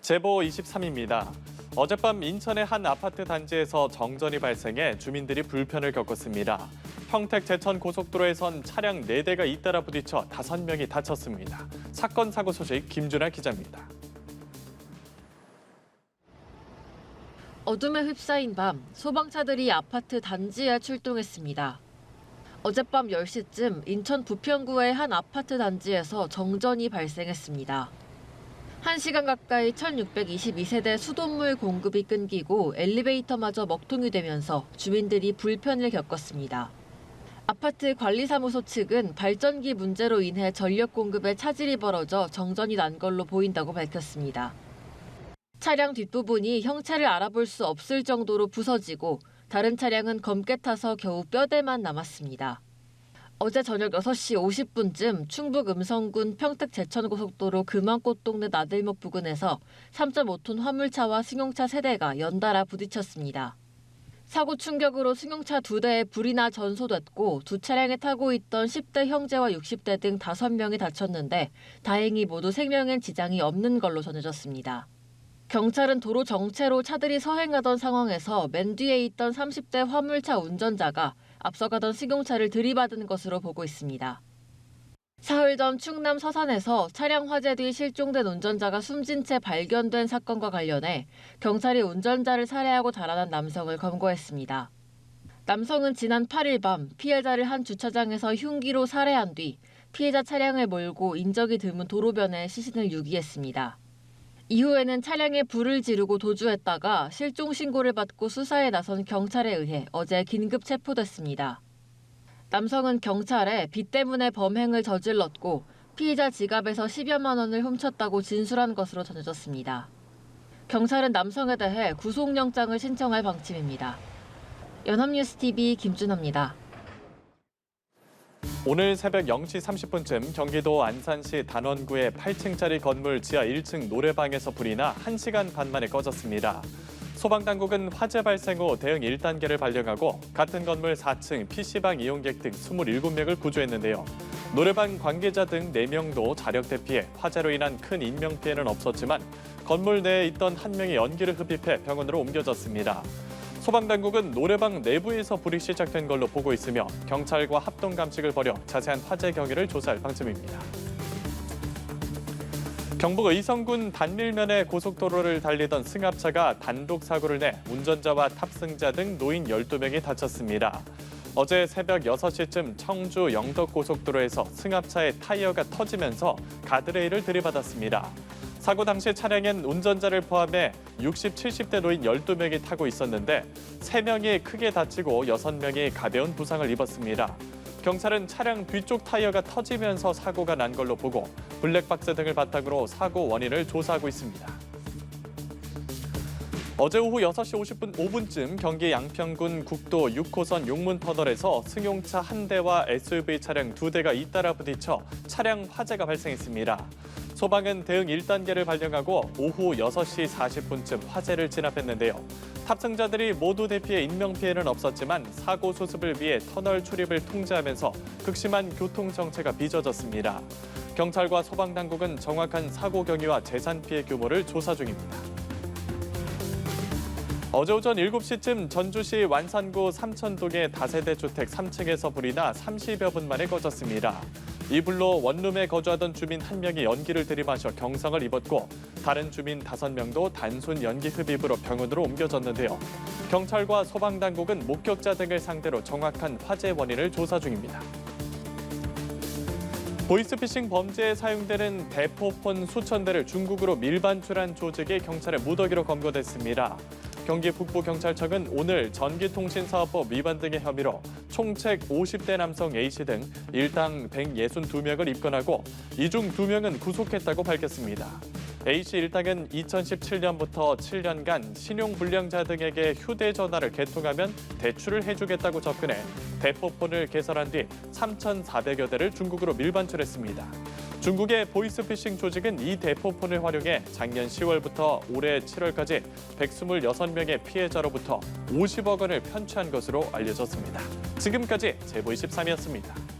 제보 23입니다. 어젯밤 인천의 한 아파트 단지에서 정전이 발생해 주민들이 불편을 겪었습니다. 평택 제천 고속도로에선 차량 4대가 잇따라 부딪혀 5명이 다쳤습니다. 사건 사고 소식 김준하 기자입니다. 어둠에 휩싸인 밤, 소방차들이 아파트 단지에 출동했습니다. 어젯밤 10시쯤 인천 부평구의 한 아파트 단지에서 정전이 발생했습니다. 1시간 가까이 1622세대 수돗물 공급이 끊기고 엘리베이터마저 먹통이 되면서 주민들이 불편을 겪었습니다. 아파트 관리사무소 측은 발전기 문제로 인해 전력 공급에 차질이 벌어져 정전이 난 걸로 보인다고 밝혔습니다. 차량 뒷부분이 형체를 알아볼 수 없을 정도로 부서지고 다른 차량은 검게 타서 겨우 뼈대만 남았습니다. 어제 저녁 6시 50분쯤 충북 음성군 평택 제천고속도로 금왕꽃동네 나들목 부근에서 3.5톤 화물차와 승용차 3대가 연달아 부딪혔습니다. 사고 충격으로 승용차 2대에 불이 나 전소됐고 두 차량에 타고 있던 10대 형제와 60대 등 5명이 다쳤는데 다행히 모두 생명엔 지장이 없는 걸로 전해졌습니다. 경찰은 도로 정체로 차들이 서행하던 상황에서 맨 뒤에 있던 30대 화물차 운전자가 앞서가던 승용차를 들이받은 것으로 보고 있습니다. 사흘 전 충남 서산에서 차량 화재 뒤 실종된 운전자가 숨진 채 발견된 사건과 관련해 경찰이 운전자를 살해하고 달아난 남성을 검거했습니다. 남성은 지난 8일 밤 피해자를 한 주차장에서 흉기로 살해한 뒤 피해자 차량을 몰고 인적이 드문 도로변에 시신을 유기했습니다. 이후에는 차량에 불을 지르고 도주했다가 실종 신고를 받고 수사에 나선 경찰에 의해 어제 긴급 체포됐습니다. 남성은 경찰에 빚 때문에 범행을 저질렀고 피해자 지갑에서 10여만 원을 훔쳤다고 진술한 것으로 전해졌습니다. 경찰은 남성에 대해 구속영장을 신청할 방침입니다. 연합뉴스TV 김준하입니다. 오늘 새벽 0시 30분쯤 경기도 안산시 단원구의 8층짜리 건물 지하 1층 노래방에서 불이 나 1시간 반 만에 꺼졌습니다. 소방당국은 화재 발생 후 대응 1단계를 발령하고 같은 건물 4층 PC방 이용객 등 27명을 구조했는데요. 노래방 관계자 등 4명도 자력 대피해 화재로 인한 큰 인명피해는 없었지만 건물 내에 있던 한 명이 연기를 흡입해 병원으로 옮겨졌습니다. 소방당국은 노래방 내부에서 불이 시작된 걸로 보고 있으며 경찰과 합동 감식을 벌여 자세한 화재 경위를 조사할 방침입니다. 경북 의성군 단밀면의 고속도로를 달리던 승합차가 단독 사고를 내 운전자와 탑승자 등 노인 12명이 다쳤습니다. 어제 새벽 6시쯤 청주 영덕고속도로에서 승합차의 타이어가 터지면서 가드레일을 들이받았습니다. 사고 당시 차량엔 운전자를 포함해 60, 70대 노인 12명이 타고 있었는데 3명이 크게 다치고 6명이 가벼운 부상을 입었습니다. 경찰은 차량 뒤쪽 타이어가 터지면서 사고가 난 걸로 보고 블랙박스 등을 바탕으로 사고 원인을 조사하고 있습니다. 어제 오후 6시 5분쯤 경기 양평군 국도 6호선 용문터널에서 승용차 1대와 SUV 차량 2대가 잇따라 부딪혀 차량 화재가 발생했습니다. 소방은 대응 1단계를 발령하고 오후 6시 40분쯤 화재를 진압했는데요. 탑승자들이 모두 대피해 인명피해는 없었지만 사고 수습을 위해 터널 출입을 통제하면서 극심한 교통정체가 빚어졌습니다. 경찰과 소방당국은 정확한 사고 경위와 재산 피해 규모를 조사 중입니다. 어제 오전 7시쯤 전주시 완산구 삼천동의 다세대 주택 3층에서 불이 나 30여 분 만에 꺼졌습니다. 이 불로 원룸에 거주하던 주민 1명이 연기를 들이마셔 경상을 입었고 다른 주민 5명도 단순 연기 흡입으로 병원으로 옮겨졌는데요. 경찰과 소방당국은 목격자 등을 상대로 정확한 화재 원인을 조사 중입니다. 보이스피싱 범죄에 사용되는 대포폰 수천 대를 중국으로 밀반출한 조직이 경찰에 무더기로 검거됐습니다. 경기 북부경찰청은 오늘 전기통신사업법 위반 등의 혐의로 총책 50대 남성 A씨 등 일당 162명을 입건하고 이 중 2명은 구속했다고 밝혔습니다. A씨 일당은 2017년부터 7년간 신용불량자 등에게 휴대전화를 개통하면 대출을 해주겠다고 접근해 대포폰을 개설한 뒤 3,400여 대를 중국으로 밀반출했습니다. 중국의 보이스피싱 조직은 이 대포폰을 활용해 작년 10월부터 올해 7월까지 126명의 피해자로부터 50억 원을 편취한 것으로 알려졌습니다. 지금까지 제보 23이었습니다.